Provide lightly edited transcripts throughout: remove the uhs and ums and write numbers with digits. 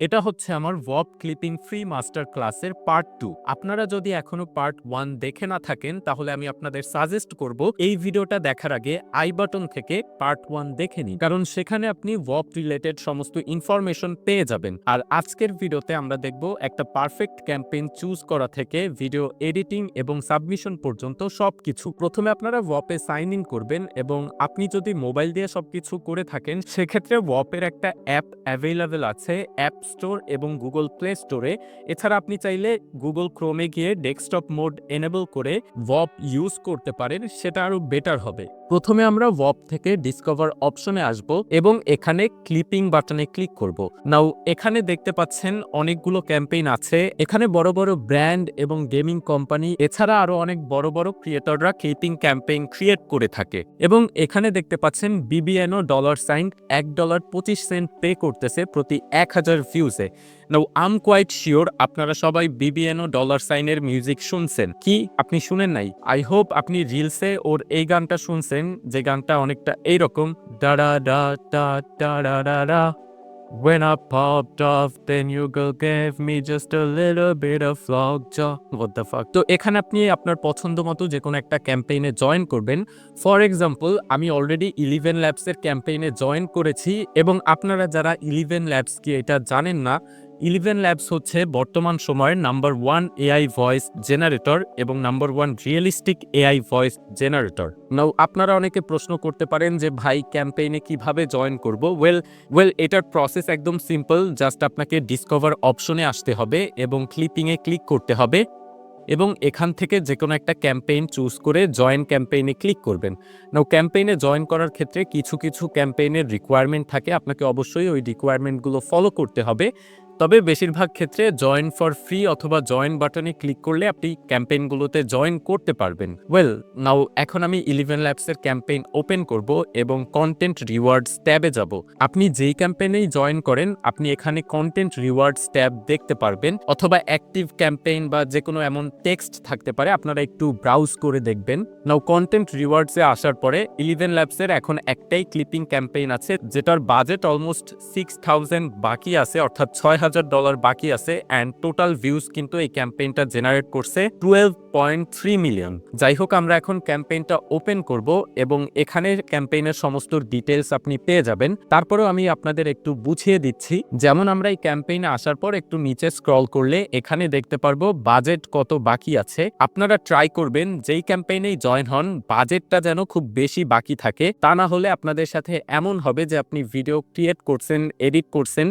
এটা হচ্ছে আমার ওয়ব ক্লিপিং ফ্রি মাস্টার ক্লাসের পার্ট 2। আপনারা যদি এখনো পার্ট 1 দেখে না থাকেন তাহলে আমি আপনাদের সাজেস্ট করব এই ভিডিওটা দেখার আগে আই বাটন থেকে পার্ট 1 দেখে নিন, কারণ সেখানে আপনি ওয়ব রিলেটেড সমস্ত ইনফরমেশন পেয়ে যাবেন। আর আজকের ভিডিওতে আমরা দেখব একটা পারফেক্ট ক্যাম্পেইন চুজ করা থেকে ভিডিও এডিটিং এবং সাবমিশন পর্যন্ত সবকিছু। প্রথমে আপনারা ওয়বে সাইন ইন করবেন এবং আপনি যদি মোবাইল দিয়ে সবকিছু করে থাকেন সেক্ষেত্রে ওয়বের একটা অ্যাপ অ্যাভেলেবেল আছে অ্যাপ স্টোর এবং গুগল প্লে স্টোরে। এছাড়া আপনি চাইলে গুগল ক্রোমে গিয়ে ডেস্কটপ মোড এনেবল করে ওয়ব ইউজ করতে পারেন, সেটা আরো বেটার হবে। প্রথমে আমরা ওয়ব থেকে ডিসকভার অপশনে আসব এবং এখানে ক্লিপিং বাটনে ক্লিক করব। নাও এখানে দেখতে পাচ্ছেন অনেকগুলো ক্যাম্পেইন আছে। এখানে বড় বড় ব্র্যান্ড এবং গেমিং কোম্পানি এছাড়া আরো অনেক বড় বড় ক্রিয়েটররা ক্লিপিং ক্যাম্পেইন ক্রিয়েট করে থাকে এবং এখানে দেখতে পাচ্ছেন বিবিএনও $1.25 পে করতেছে প্রতি 1000 ভিউজে। Now I am quite sure আপনারা সবাই বিবিএনও $এর মিউজিক শুনছেন। কি আপনি শুনেন নাই? আই হোপ আপনি রিলসে ওর এই গানটা শুনছেন, যে গানটা অনেকটা এইরকম ডা ডা ডা ডা ডা ডা ডা When I popped off, then you girl gave me just a little bit of lockjaw. What the fuck? তো এখানে আপনি আপনার পছন্দ মতো যে কোনো একটা ক্যাম্পেইনে জয়েন করবেন। ফর এক্সাম্পল আমি অলরেডি 11 ল্যাবসের ক্যাম্পেইনে জয়েন করেছি এবং আপনারা যারা 11 ল্যাবস কি এটা জানেন না, 11 ল্যাবস হচ্ছে বর্তমান সময়ের নাম্বার 1 এআই ভয়েস জেনারেটর এবং number 1 realistic AI voice generator. Now আপনারা অনেকে প্রশ্ন করতে পারেন যে ভাই ক্যাম্পেইনে কিভাবে জয়েন করব? ওয়েল এটার প্রসেস একদম সিম্পল। জাস্ট আপনাকে ডিসকভার অপশনে আসতে হবে এবং ক্লিপিংয়ে ক্লিক করতে হবে এবং এখান থেকে যে কোনো একটা ক্যাম্পেইন চুজ করে জয়েন ক্যাম্পেইনে ক্লিক করবেন। নাও ক্যাম্পেইনে জয়েন করার ক্ষেত্রে কিছু কিছু ক্যাম্পেইনের রিকোয়ারমেন্ট থাকে, আপনাকে অবশ্যই ওই রিকোয়ারমেন্টগুলো ফলো করতে হবে। তবে বেশিরভাগ ক্ষেত্রে জয়েন ফর ফ্রি অথবা জয়েন বাটনে ক্লিক করলে আপনি ক্যাম্পেইনগুলোতে জয়েন করতে পারবেন। ওয়েল নাও এখন আমি 11 ল্যাবসের ক্যাম্পেইন ওপেন করব এবং কন্টেন্ট রিওয়ার্ডস ট্যাবে যাব। আপনি যেই ক্যাম্পেইনেই জয়েন করেন আপনি এখানে কন্টেন্ট রিওয়ার্ডস ট্যাব দেখতে পারবেন, অথবা অ্যাক্টিভ ক্যাম্পেইন বা যে কোনো এমন টেক্সট থাকতে পারে, আপনারা একটু ব্রাউজ করে দেখবেন। নাও কন্টেন্ট রিওয়ার্ডসে আসার পরে 11 ল্যাবসের এখন একটাই ক্লিপিং ক্যাম্পেইন আছে যেটার বাজেট অলমোস্ট 6000 বাকি আছে, অর্থাৎ $6000 বাকি আছে অ্যান্ড টোটাল ভিউজ কিন্তু এই ক্যাম্পেইনটা জেনারেট করছে 12.3 মিলিয়ন। যাই হোক আমরা এখন ক্যাম্পেইনটা ওপেন করব এবং এখানে ক্যাম্পেইনের সমস্ত ডিটেলস আপনি পেয়ে যাবেন। তারপরেও আমি আপনাদের একটু বুঝিয়ে দিচ্ছি। যেমন আমরা এই ক্যাম্পেইনে আসার পর একটু নিচে স্ক্রল করলে এখানে দেখতে পারবো বাজেট কত বাকি আছে। আপনারা ট্রাই করবেন যেই ক্যাম্পেইনেই জয়েন হন বাজেটটা যেন খুব বেশি বাকি থাকে, তা না হলে আপনাদের সাথে এমন হবে যে আপনি ভিডিও ক্রিয়েট করছেন, এডিট করছেন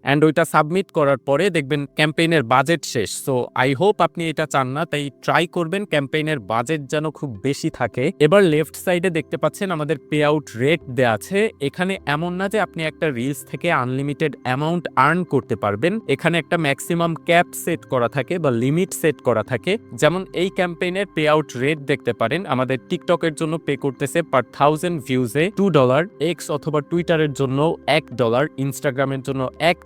অ্যান্ড ওইটা সাবমিট করার পরে দেখবেন ক্যাম্পেইনের বাজেট শেষ। সো আই হোপ আপনি এটা চান না, তাই ট্রাই করবেন ক্যাম্পেইনের বাজেট যেন খুব বেশি থাকে। এবার লেফট সাইডে দেখতে পাচ্ছেন আমাদের পে আউট রেট দেওয়া আছে। এখানে এমন না যে আপনি একটা রিলস থেকে আনলিমিটেড অ্যামাউন্ট আর্ন করতে পারবেন, এখানে একটা ম্যাক্সিমাম ক্যাপ সেট করা থাকে বা লিমিট সেট করা থাকে। যেমন এই ক্যাম্পেইনের পে আউট রেট দেখতে পারেন আমাদের টিকটকের জন্য পে করতেছে পার 1000 ভিউজে $2, এক্স অথবা টুইটারের জন্য $1, ইনস্টাগ্রামের জন্য $1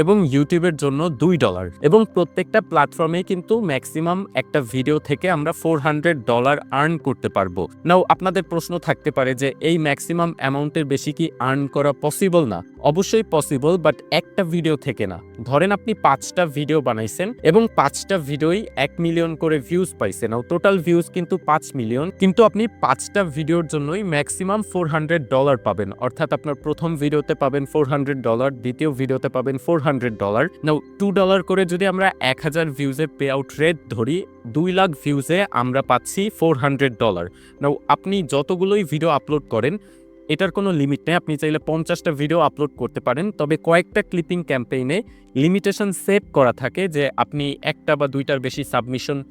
এবং ইউটিউবের জন্য $2। এবং প্রত্যেকটা প্ল্যাটফর্মে কিন্তু ম্যাক্সিমাম একটা ভিডিও থেকে আমরা $400 আর্ন করতে পারবো। নাও আপনাদের প্রশ্ন থাকতে পারে যে এই ম্যাক্সিমাম অ্যামাউন্টের বেশি কি আর্ন করা পসিবল না? অবশ্যই পসিবল, বাট একটা ভিডিও থেকে না। ধরেন আপনি 5টা ভিডিও বানাইছেন এবং 5টা ভিডিওই 1 মিলিয়ন করে ভিউজ পাইছেন, টোটাল ভিউজ কিন্তু 5 মিলিয়ন, কিন্তু আপনি 5টা ভিডিওর জন্যই ম্যাক্সিমাম $400 পাবেন। অর্থাৎ আপনার প্রথম ভিডিওতে পাবেন $400, দ্বিতীয় ভিডিওতে পাবেন $400। নাও $2 করে যদি আমরা 1000 ভিউজে পে আউট রেট ধরি, 2 লাখ ভিউজে আমরা পাচ্ছি $400। নাও আপনি যতগুলোই ভিডিও আপলোড করেন এটার কোনো লিমিট নেই, আপনি চাইলে 50টা ভিডিও আপলোড করতে পারেন। তবে কয়েকটা ক্লিপিং ক্যাম্পেইনে লিমিটেশন সেট করা থাকে যে আপনি একটা বা দুইটার বেশি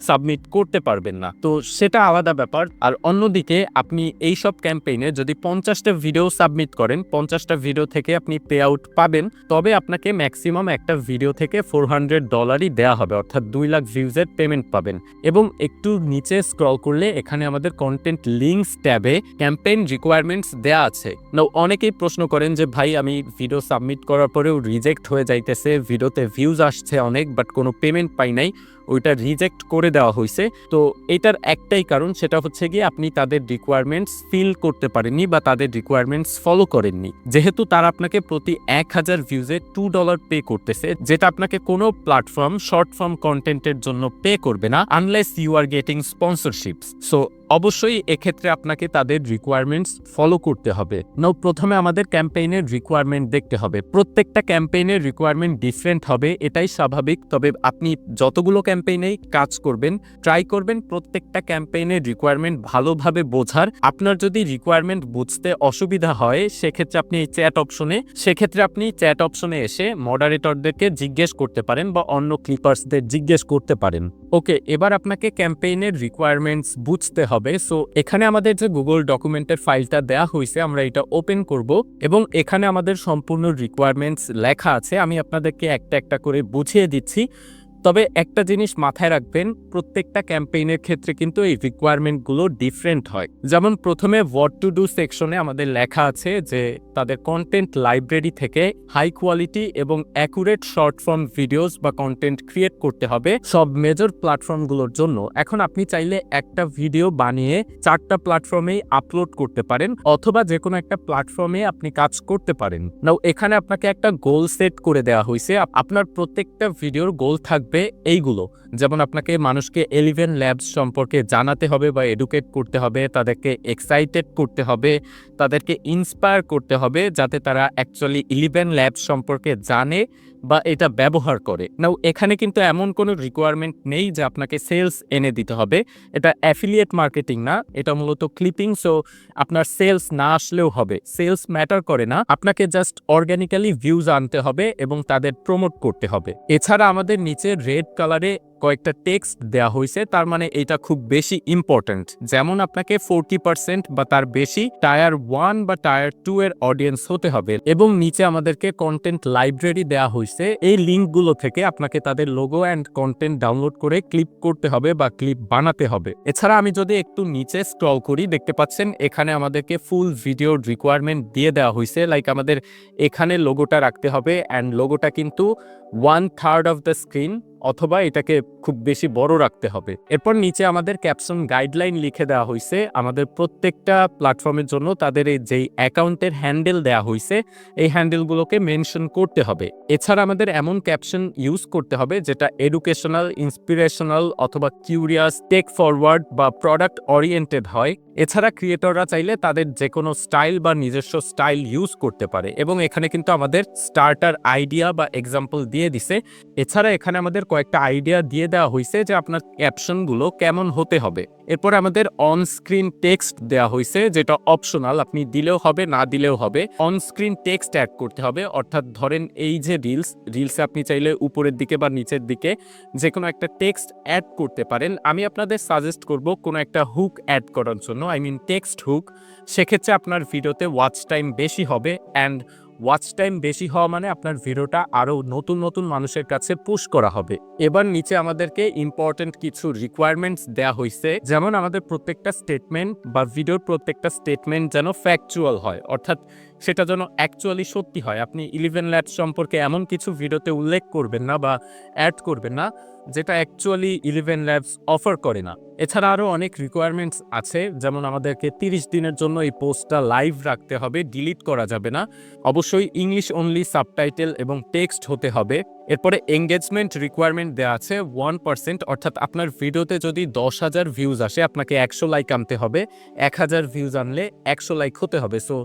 সাবমিট করতে পারবেন না, তো সেটা আলাদা ব্যাপার। আর অন্যদিকে আপনি এই সব ক্যাম্পেইনে যদি 50টা ভিডিও সাবমিট করেন, 50টা ভিডিও থেকে আপনি পে আউট পাবেন, তবে আপনাকে ম্যাক্সিমাম একটা ভিডিও থেকে $400ই দেওয়া হবে, অর্থাৎ 2 লাখ ভিউজের পেমেন্ট পাবেন। এবং একটু নিচে স্ক্রল করলে এখানে আমাদের কন্টেন্ট লিঙ্কস ট্যাবে ক্যাম্পেইন রিকোয়ারমেন্টস দেওয়া আছে। নাও অনেকেই প্রশ্ন করেন যে ভাই আমি ভিডিও সাবমিট করার পরেও রিজেক্ট হয়ে যাইতেছে, ভিডিওতে ভিউজ আসছে অনেক বাট কোনো পেমেন্ট পাই নাই, ওইটা রিজেক্ট করে দেওয়া হয়েছে। তো এটার একটাই কারণ, সেটা হচ্ছে গিয়ে আপনি তাদের রিকোয়ারমেন্টস ফিল করতে পারেননি বা তাদের রিকোয়ারমেন্টস ফলো করেননি। যেহেতু তারা আপনাকে প্রতি 1000 ভিউজে $2 পে করতেছে, যেটা আপনাকে কোনো প্ল্যাটফর্ম শর্ট ফর্ম কন্টেন্টের জন্য পে করবে না unless you are getting sponsorships. So অবশ্যই এক্ষেত্রে আপনাকে তাদের রিকোয়ারমেন্টস ফলো করতে হবে। নাও প্রথমে আমাদের ক্যাম্পেইনের রিকোয়ারমেন্ট দেখতে হবে। প্রত্যেকটা ক্যাম্পেইনের রিকোয়ারমেন্ট ডিফারেন্ট হবে, এটাই স্বাভাবিক। তবে আপনি যতগুলো ক্যাম্পেইনেই কাজ করবেন, ট্রাই করবেন প্রত্যেকটা ক্যাম্পেইনের রিকোয়ারমেন্ট ভালোভাবে বোঝার। আপনার যদি রিকোয়ারমেন্ট বুঝতে অসুবিধা হয় সেক্ষেত্রে আপনি এই চ্যাট অপশনে এসে মডারেটরদেরকে জিজ্ঞেস করতে পারেন বা অন্য ক্লিপার্সদের জিজ্ঞেস করতে পারেন। ওকে, এবার আপনাকে ক্যাম্পেইনের রিকোয়ারমেন্টস বুঝতে হবে। সো এখানে আমাদের যে গুগল ডকুমেন্টের ফাইলটা দেয়া হয়েছে, আমরা এটা ওপেন করব এবং এখানে আমাদের সম্পূর্ণ রিকোয়ারমেন্টস লেখা আছে। আমি আপনাদেরকে একটা একটা করে বুঝিয়ে দিচ্ছি। তবে একটা জিনিস মাথায় রাখবেন, প্রত্যেকটা ক্যাম্পেইনের ক্ষেত্রে কিন্তু এই রিকোয়ারমেন্টগুলো ডিফারেন্ট হয়। যেমন প্রথমে হোয়াট টু ডু সেকশনে আমাদের লেখা আছে যে তাদের কন্টেন্ট লাইব্রেরি থেকে হাই কোয়ালিটি এবং অ্যাকুরেট শর্ট ফর্ম ভিডিওস বা কন্টেন্ট ক্রিয়েট করতে হবে সব মেজর প্ল্যাটফর্মগুলোর জন্য। এখন আপনি চাইলে একটা ভিডিও বানিয়ে 4টা প্ল্যাটফর্মেই আপলোড করতে পারেন অথবা যে কোনো একটা প্ল্যাটফর্মে আপনি কাজ করতে পারেন। নাও এখানে আপনাকে একটা গোল সেট করে দেওয়া হয়েছে। আপনার প্রত্যেকটা ভিডিওর গোল থাকবে এইগুলো, যেমন আপনাকে মানুষকে 11 ল্যাবস সম্পর্কে জানাতে হবে বা এডুকেট করতে হবে, তাদেরকে এক্সাইটেড করতে হবে, তাদেরকে ইন্সপায়ার করতে হবে যাতে তারা অ্যাকচুয়ালি 11 ল্যাবস সম্পর্কে জানে বা এটা ব্যবহার করে। নাও এখানে কিন্তু এমন কোনো রিকোয়ারমেন্ট নেই যে আপনাকে সেলস এনে দিতে হবে। এটা অ্যাফিলিয়েট মার্কেটিং না, এটা মূলত ক্লিপিং। সো আপনার সেলস না আসলেও হবে, সেলস ম্যাটার করে না, আপনাকে জাস্ট অর্গানিক্যালি ভিউজ আনতে হবে এবং তাদের প্রমোট করতে হবে। এছাড়া আমাদের নিচে রেড কালারে কয়েকটা টেক্সট দেওয়া হয়েছে, তার মানে এটা খুব বেশি ইম্পর্টেন্ট। যেমন আপনাকে 40% বা তার বেশি টায়ার 1 বা টায়ার 2 এর অডিয়েন্স হতে হবে এবং নিচে আমাদেরকে কন্টেন্ট লাইব্রেরি দেওয়া হয়েছে। এই লিঙ্কগুলো থেকে আপনাকে তাদের লোগো অ্যান্ড কন্টেন্ট ডাউনলোড করে ক্লিপ করতে হবে বা ক্লিপ বানাতে হবে। এছাড়া আমি যদি একটু নিচে স্ক্রল করি, দেখতে পাচ্ছেন এখানে আমাদেরকে ফুল ভিডিওর রিকোয়ারমেন্ট দিয়ে দেওয়া হয়েছে। লাইক আমাদের এখানে লোগোটা রাখতে হবে অ্যান্ড লোগোটা কিন্তু 1/3 অফ দ্য স্ক্রিন অথবা এটাকে খুব বেশি বড় রাখতে হবে। এরপর নিচে আমাদের ক্যাপশন গাইডলাইন লিখে দেওয়া হয়েছে। আমাদের প্রত্যেকটা প্ল্যাটফর্মের জন্য তাদের এই যেই অ্যাকাউন্টের হ্যান্ডেল দেওয়া হয়েছে এই হ্যান্ডেলগুলোকে মেনশন করতে হবে। এছাড়া আমাদের এমন ক্যাপশন ইউজ করতে হবে যেটা এডুকেশনাল, ইন্সপিরেশনাল অথবা কিউরিয়াস, টেক ফরওয়ার্ড বা প্রোডাক্ট ওরিয়েন্টেড হয়। এছাড়া ক্রিয়েটররা চাইলে তাদের যে কোনো স্টাইল বা নিজস্ব স্টাইল ইউজ করতে পারে এবং এখানে কিন্তু আমাদের স্টার্টার আইডিয়া বা এক্সাম্পল দিয়ে দিছে। এছাড়া এখানে আমাদের কয়েকটা আইডিয়া দিয়ে দেওয়া হয়েছে যে আপনার ক্যাপশনগুলো কেমন হতে হবে। এরপর আমাদের অন স্ক্রিন টেক্সট দেওয়া হয়েছে, যেটা অপশনাল, আপনি দিলেও হবে না দিলেও হবে। অন স্ক্রিন টেক্সট অ্যাড করতে হবে, অর্থাৎ ধরেন এই যে রিলসে আপনি চাইলে উপরের দিকে বা নিচের দিকে যে কোনো একটা টেক্সট অ্যাড করতে পারেন। আমি আপনাদের সাজেস্ট করব কোনো একটা হুক অ্যাড করার জন্য, আই মিন টেক্সট হুক। সেক্ষেত্রে আপনার ভিডিওতে ওয়াচ টাইম বেশি হবে অ্যান্ড ওয়াচ টাইম বেশি হওয়া মানে আপনার ভিডিওটা আরও নতুন নতুন মানুষের কাছে পুশ করা হবে। এবার নিচে আমাদেরকে ইম্পর্টেন্ট কিছু রিকোয়ারমেন্টস দেওয়া হয়েছে, যেমন আমাদের প্রত্যেকটা স্টেটমেন্ট বা ভিডিওর প্রত্যেকটা স্টেটমেন্ট যেন ফ্যাকচুয়াল হয়, অর্থাৎ সেটা যেন অ্যাকচুয়ালি সত্যি হয়। আপনি 11 ল্যাবস সম্পর্কে এমন কিছু ভিডিওতে উল্লেখ করবেন না বা অ্যাড করবেন না যেটা অ্যাকচুয়ালি 11 ল্যাবস অফার করে না। এছাড়া আরও অনেক রিকোয়ারমেন্টস আছে, যেমন আমাদেরকে 30 দিনের জন্য এই পোস্টটা লাইভ রাখতে হবে, ডিলিট করা যাবে না। অবশ্যই ইংলিশ অনলি, সাবটাইটেল এবং টেক্সট হতে হবে। এরপরে এঙ্গেজমেন্ট রিকোয়ারমেন্ট দেওয়া আছে 1%, অর্থাৎ আপনার ভিডিওতে যদি 10,000 ভিউজ আসে আপনাকে 100 লাইক আনতে হবে, 1000 ভিউজ আনলে 100 লাইক হতে হবে। সো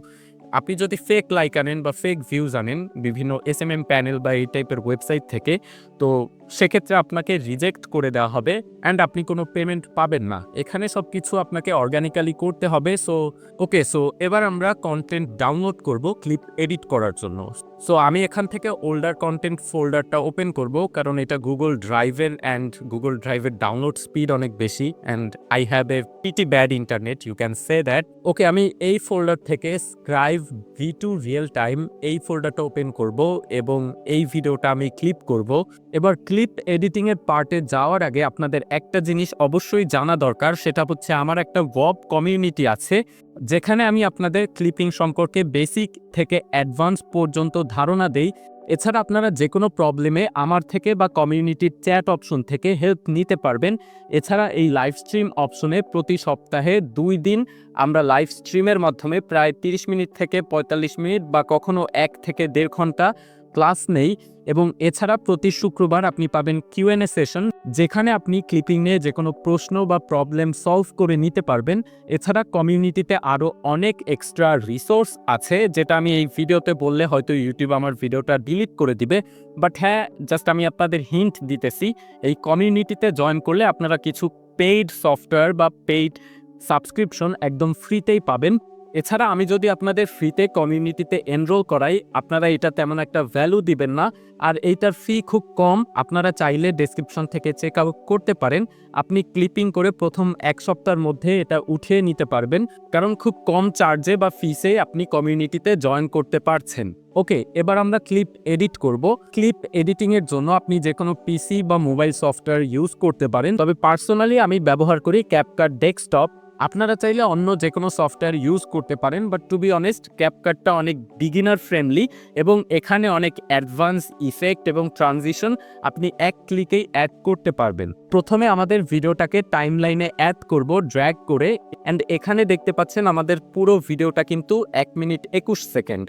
আপনি যদি ফেক লাইক আনেন বা ফেক ভিউজ আনেন বিভিন্ন SMM প্যানেল বা এই টাইপের ওয়েবসাইট থেকে, তো সেক্ষেত্রে আপনাকে রিজেক্ট করে দেওয়া হবে অ্যান্ড আপনি কোনো পেমেন্ট পাবেন না। এখানে সব কিছু আপনাকে অর্গানিক্যালি করতে হবে। সো এবার আমরা কন্টেন্ট ডাউনলোড করব ক্লিপ এডিট করার জন্য। সো আমি এখান থেকে ওল্ডার কন্টেন্ট ফোল্ডারটা ওপেন করব, কারণ এটা গুগল ড্রাইভের অ্যান্ড গুগল ড্রাইভের ডাউনলোড স্পিড অনেক বেশি and I have a pretty bad internet, you can say that. Okay, আমি এই ফোল্ডার থেকে স্ক্রাইভ V2 রিয়েল টাইম এই ফোল্ডারটা ওপেন করব এবং এই ভিডিওটা আমি ক্লিপ করব। এবার ক্লিপ ক্লিপ এডিটিংয়ের পার্টে যাওয়ার আগে আপনাদের একটা জিনিস অবশ্যই জানা দরকার, সেটা হচ্ছে আমার একটা ওয়েব কমিউনিটি আছে যেখানে আমি আপনাদের ক্লিপিং সম্পর্কে বেসিক থেকে অ্যাডভান্স পর্যন্ত ধারণা দেই। এছাড়া আপনারা যে কোনো প্রবলেমে আমার থেকে বা কমিউনিটির চ্যাট অপশন থেকে হেল্প নিতে পারবেন। এছাড়া এই লাইভ স্ট্রিম অপশনে প্রতি সপ্তাহে 2 দিন আমরা লাইভ স্ট্রিমের মাধ্যমে প্রায় 30 মিনিট থেকে 45 মিনিট বা কখনো 1 থেকে 1.5 ঘন্টা ক্লাস নেই। এবং এছাড়া প্রতি শুক্রবার আপনি পাবেন কিউএনএ সেশন, যেখানে আপনি ক্লিপিং নিয়ে যে কোনো প্রশ্ন বা প্রবলেম সলভ করে নিতে পারবেন। এছাড়া কমিউনিটিতে আরও অনেক এক্সট্রা রিসোর্স আছে, যেটা আমি এই ভিডিওতে বললে হয়তো ইউটিউব আমার ভিডিওটা ডিলিট করে দিবে। বাট হ্যাঁ, জাস্ট আমি আপনাদের হিন্ট দিতেছি, এই কমিউনিটিতে জয়েন করলে আপনারা কিছু পেইড সফটওয়্যার বা পেইড সাবস্ক্রিপশন একদম ফ্রিতেই পাবেন। এছাড়া আমি যদি আপনাদের ফ্রিতে কমিউনিটিতে এনরোল করাই, আপনারা এটা তেমন একটা ভ্যালু দিবেন না, আর এইটার ফি খুব কম। আপনারা চাইলে ডেসক্রিপশন থেকে চেক আউট করতে পারেন। আপনি ক্লিপিং করে প্রথম 1 সপ্তাহের মধ্যে এটা উঠিয়ে নিতে পারবেন, কারণ খুব কম চার্জে বা ফিসে আপনি কমিউনিটিতে জয়েন করতে পারছেন। ওকে, এবার আমরা ক্লিপ এডিট করব। ক্লিপ এডিটিংয়ের জন্য আপনি যে কোনো পিসি বা মোবাইল সফটওয়্যার ইউজ করতে পারেন, তবে পার্সোনালি আমি ব্যবহার করি ক্যাপকাট ডেস্কটপ। আপনারা চাইলে অন্য যে কোনো সফটওয়্যার ইউজ করতে পারেন, বাট টু বি অনেস্ট ক্যাপকাটটা অনেক বিগিনার ফ্রেন্ডলি এবং এখানে অনেক অ্যাডভান্স ইফেক্ট এবং ট্রানজিশন আপনি এক ক্লিকেই অ্যাড করতে পারবেন। প্রথমে আমাদের ভিডিওটাকে টাইমলাইনে অ্যাড করব ড্র্যাগ করে, অ্যান্ড এখানে দেখতে পাচ্ছেন আমাদের পুরো ভিডিওটা কিন্তু 1 minute 21 second.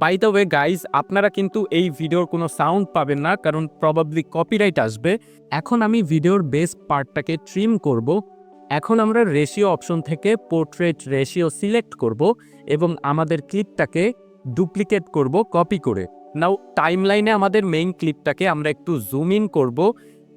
By the way guys, আপনারা কিন্তু এই ভিডিওর কোনো সাউন্ড পাবেন না, কারণ প্রবাবলি কপিরাইট আসবে। এখন আমি ভিডিওর বেস পার্টটাকে ট্রিম করব। এখন আমরা রেশিও অপশন থেকে পোর্ট্রেট রেশিও সিলেক্ট করব এবং আমাদের ক্লিপটাকে ডুপ্লিকেট করব কপি করে। নাও টাইমলাইনে আমাদের মেইন ক্লিপটাকে আমরা একটু জুম ইন করব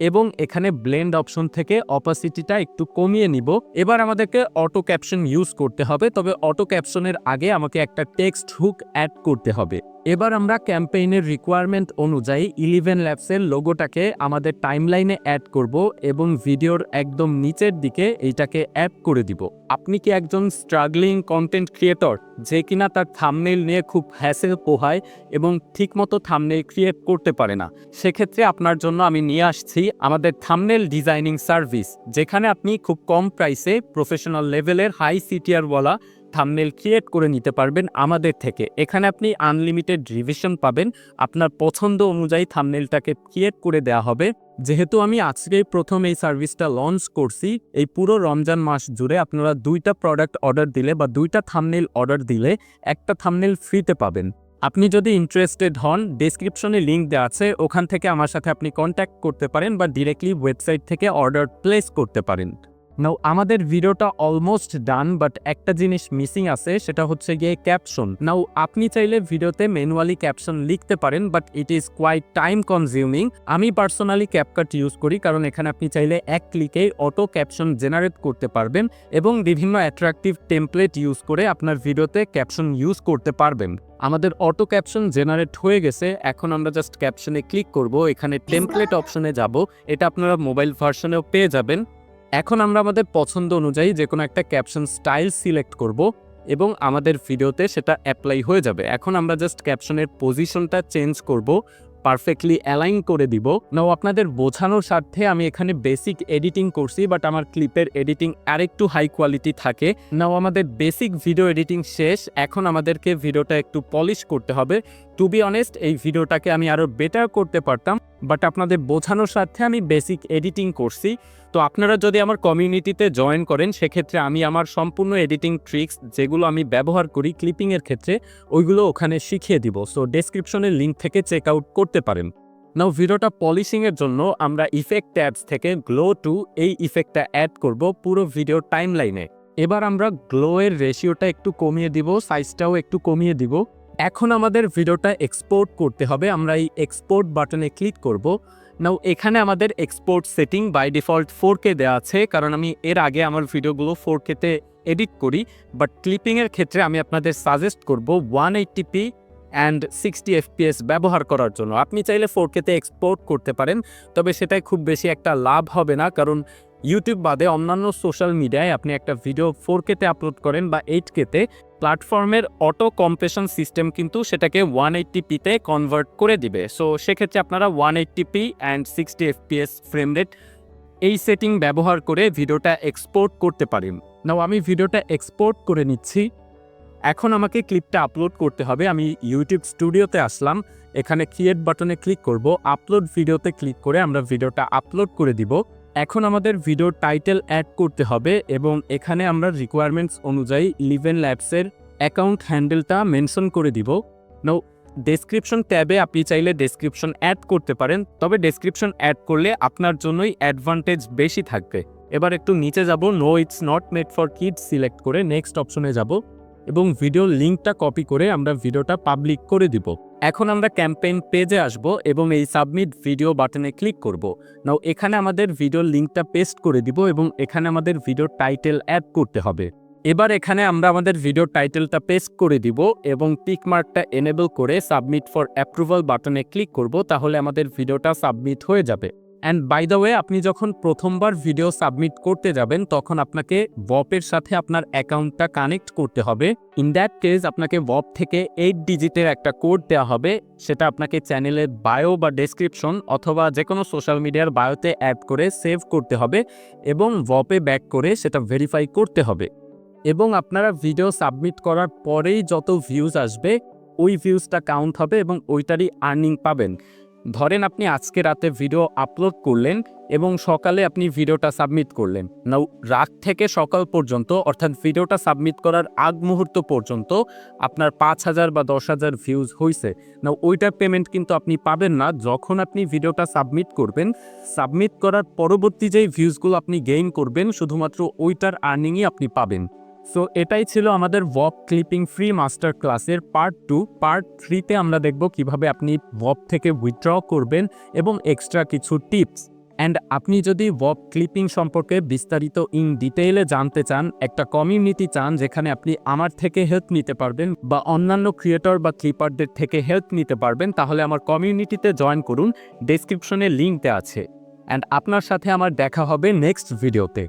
এবং এখানে ব্লেন্ড অপশন থেকে অপাসিটিটা একটু কমিয়ে নিব। এবার আমাদেরকে অটো ক্যাপশন ইউজ করতে হবে, তবে অটো ক্যাপশনের আগে আমাকে একটা টেক্সট হুক অ্যাড করতে হবে। এবার আমরা ক্যাম্পেইনের রিকোয়ারমেন্ট অনুযায়ী 11 ল্যাবসের লোগোটাকে আমাদের টাইমলাইনে অ্যাড করব এবং ভিডিওর একদম নিচের দিকে এইটাকে অ্যাড করে দিব। আপনি কি একজন স্ট্রাগলিং কন্টেন্ট ক্রিয়েটর যে কিনা তার থাম্বনেইল নিয়ে খুব হ্যাসেল পোহায় এবং ঠিকমতো থাম্বনেইল ক্রিয়েট করতে পারে না? সেক্ষেত্রে আপনার জন্য আমি নিয়ে আসছি আমাদের থাম্বনেইল ডিজাইনিং সার্ভিস, যেখানে আপনি খুব কম প্রাইসে প্রফেশনাল লেভেলের হাই সিটিআরওয়ালা থাম্বনেইল ক্রিয়েট করে নিতে পারবেন আমাদের থেকে। এখানে আপনি আনলিমিটেড রিভিশন পাবেন, আপনার পছন্দ অনুযায়ী থাম্বনেইলটাকে ক্রিয়েট করে দেওয়া হবে। যেহেতু আমি আজকেই প্রথম এই সার্ভিসটা লঞ্চ করছি, এই পুরো রমজান মাস জুড়ে আপনারা 2টা প্রোডাক্ট অর্ডার দিলে বা 2টা থাম্বনেইল অর্ডার দিলে একটা থাম্বনেইল ফ্রিতে পাবেন। আপনি যদি ইন্টারেস্টেড হন, ডেসক্রিপশনে লিঙ্ক দেওয়া আছে, ওখান থেকে আমার সাথে আপনি কন্ট্যাক্ট করতে পারেন বা ডিরেক্টলি ওয়েবসাইট থেকে অর্ডার প্লেস করতে পারেন। নাও আমাদের ভিডিওটা অলমোস্ট ডান, বাট একটা জিনিস মিসিং আছে, সেটা হচ্ছে গিয়ে ক্যাপশন। নাও আপনি চাইলে ভিডিওতে ম্যানুয়ালি ক্যাপশন লিখতে পারেন, but it is quite time consuming. আমি পার্সোনালি ক্যাপকাট ইউজ করি, কারণ এখানে আপনি চাইলে 1 ক্লিকেই অটো ক্যাপশন জেনারেট করতে পারবেন এবং বিভিন্ন অ্যাট্রাকটিভ টেমপ্লেট ইউজ করে আপনার ভিডিওতে ক্যাপশন ইউজ করতে পারবেন। আমাদের অটো ক্যাপশন জেনারেট হয়ে গেছে। এখন আমরা জাস্ট ক্যাপশনে ক্লিক করব, এখানে টেমপ্লেট অপশনে যাব, এটা আপনারা মোবাইল ভার্সনেও পেয়ে যাবেন। এখন আমরা আমাদের পছন্দ অনুযায়ী যে কোনো একটা ক্যাপশন স্টাইল সিলেক্ট করব এবং আমাদের ভিডিওতে সেটা অ্যাপ্লাই হয়ে যাবে। এখন আমরা জাস্ট ক্যাপশনের পজিশনটা চেঞ্জ করব, পারফেক্টলি অ্যালাইন করে দিব। নাও আপনাদের বোঝানোর স্বার্থে আমি এখানে বেসিক এডিটিং করছি, বাট আমার ক্লিপের এডিটিং আরেকটু হাই কোয়ালিটি থাকে। নাও আমাদের বেসিক ভিডিও এডিটিং শেষ, এখন আমাদেরকে ভিডিওটা একটু পলিশ করতে হবে। টু বি অনেস্ট, এই ভিডিওটাকে আমি আরও বেটার করতে পারতাম, বাট আপনাদের বোঝানোর স্বার্থে আমি বেসিক এডিটিং করছি। তো আপনারা যদি আমার কমিউনিটিতে জয়েন করেন, সেক্ষেত্রে আমি আমার সম্পূর্ণ এডিটিং ট্রিক্স যেগুলো আমি ব্যবহার করি ক্লিপিংয়ের ক্ষেত্রে, ওইগুলো ওখানে শিখিয়ে দিব। সো ডেসক্রিপশনের লিঙ্ক থেকে চেক আউট করতে পারেন। নাও ভিডিওটা পলিশিংয়ের জন্য আমরা ইফেক্ট ট্যাবস থেকে গ্লো টু এই ইফেক্টটা অ্যাড করব পুরো ভিডিওর টাইমলাইনে। এবার আমরা গ্লোয়ের রেশিওটা একটু কমিয়ে দিব, সাইজটাও একটু কমিয়ে দিব। এখন আমাদের ভিডিওটা এক্সপোর্ট করতে হবে, আমরা এই এক্সপোর্ট বাটনে ক্লিক করব। নাও এখানে আমাদের export setting by default 4K দেওয়া আছে, কারণ আমি এর আগে আমার ভিডিওগুলো 4K-তে এডিট করি। বাট ক্লিপিংয়ের ক্ষেত্রে আমি আপনাদের সাজেস্ট করব 180p অ্যান্ড 60 FPS ব্যবহার করার জন্য। আপনি চাইলে 4K-তে এক্সপোর্ট করতে পারেন, তবে সেটাই খুব বেশি একটা লাভ হবে না, কারণ ইউটিউব বাদে অন্যান্য সোশ্যাল মিডিয়ায় আপনি একটা ভিডিও 4K-তে আপলোড করেন বা 8K-তে, প্ল্যাটফর্মের অটো কম্প্রেশন সিস্টেম কিন্তু সেটাকে 180p-তে কনভার্ট করে দিবে। সো সেক্ষেত্রে আপনারা 180p and 60 fps frame rate এই সেটিং ব্যবহার করে ভিডিওটা এক্সপোর্ট করতে পারেন। নাও আমি ভিডিওটা এক্সপোর্ট করে নিচ্ছি। এখন আমাকে ক্লিপটা আপলোড করতে হবে। আমি ইউটিউব স্টুডিওতে আসলাম, এখানে ক্রিয়েট বাটনে ক্লিক করব, আপলোড ভিডিওতে ক্লিক করে আমরা ভিডিওটা আপলোড করে দিব। এখন আমাদের ভিডিওর টাইটেল অ্যাড করতে হবে এবং এখানে আমরা রিকোয়ারমেন্টস অনুযায়ী লিভেন ল্যাবসের অ্যাকাউন্ট হ্যান্ডেলটা মেনশন করে দিব। নাও ডেসক্রিপশন ট্যাবে আপনি চাইলে ডেসক্রিপশন অ্যাড করতে পারেন, তবে ডেসক্রিপশন অ্যাড করলে আপনার জন্যই অ্যাডভান্টেজ বেশি থাকবে। এবার একটু নিচে যাব, no it's not made for kids select করে নেক্সট অপশনে যাব এবং ভিডিওর লিঙ্কটা কপি করে আমরা ভিডিওটা পাবলিক করে দিব। এখন আমরা ক্যাম্পেইন পেজে আসব এবং এই সাবমিট ভিডিও বাটনে ক্লিক করব। নাও এখানে আমাদের ভিডিওর লিঙ্কটা পেস্ট করে দিব এবং এখানে আমাদের ভিডিওর টাইটেল অ্যাড করতে হবে। এবার এখানে আমরা আমাদের ভিডিওর টাইটেলটা পেস্ট করে দিব এবং টিক মার্কটা এনেবল করে সাবমিট ফর অ্যাপ্রুভাল বাটনে ক্লিক করব, তাহলে আমাদের ভিডিওটা সাবমিট হয়ে যাবে। অ্যান্ড বাই দ্য ওয়ে, আপনি যখন প্রথমবার ভিডিও সাবমিট করতে যাবেন তখন আপনাকে ভপের সাথে আপনার অ্যাকাউন্টটা কানেক্ট করতে হবে। ইন দ্যাট কেস আপনাকে ভপ থেকে 8 ডিজিটের একটা কোড দেওয়া হবে, সেটা আপনাকে চ্যানেলের বায়ো বা ডেসক্রিপশন অথবা যে কোনো সোশ্যাল মিডিয়ার বায়োতে অ্যাড করে সেভ করতে হবে এবং ভপে ব্যাক করে সেটা ভেরিফাই করতে হবে। এবং আপনারা ভিডিও সাবমিট করার পরেই যত ভিউজ আসবে ওই ভিউজটা কাউন্ট হবে এবং ওইটারই আর্নিং পাবেন। ধরেন আপনি আজকে রাতে ভিডিও আপলোড করলেন এবং সকালে আপনি ভিডিওটা সাবমিট করলেন। নাও রাত থেকে সকাল পর্যন্ত, অর্থাৎ ভিডিওটা সাবমিট করার আগ মুহূর্ত পর্যন্ত আপনার 5,000 বা 10,000 ভিউজ হয়েছে। নাও ওইটার পেমেন্ট কিন্তু আপনি পাবেন না যখন আপনি ভিডিওটা সাবমিট করবেন। সাবমিট করার পরবর্তী যেই ভিউজগুলো আপনি গেইন করবেন শুধুমাত্র ওইটার আর্নিংই আপনি পাবেন। সো এটাই ছিল আমাদের ভপ ক্লিপিং ফ্রি মাস্টার ক্লাসের পার্ট 2। পার্ট 3-তে আমরা দেখব কিভাবে আপনি ভপ থেকে উইথড্র করবেন এবং এক্সট্রা কিছু টিপস। অ্যান্ড আপনি যদি ভপ ক্লিপিং সম্পর্কে বিস্তারিত ইন ডিটেইলে জানতে চান, একটা কমিউনিটি চান যেখানে আপনি আমার থেকে হেল্প নিতে পারবেন বা অন্যান্য ক্রিয়েটর বা ক্লিপারদের থেকে হেল্প নিতে পারবেন, তাহলে আমার কমিউনিটিতে জয়েন করুন, ডেসক্রিপশনে লিঙ্ক দেওয়া আছে। অ্যান্ড আপনার সাথে আমার দেখা হবে নেক্সট ভিডিওতে।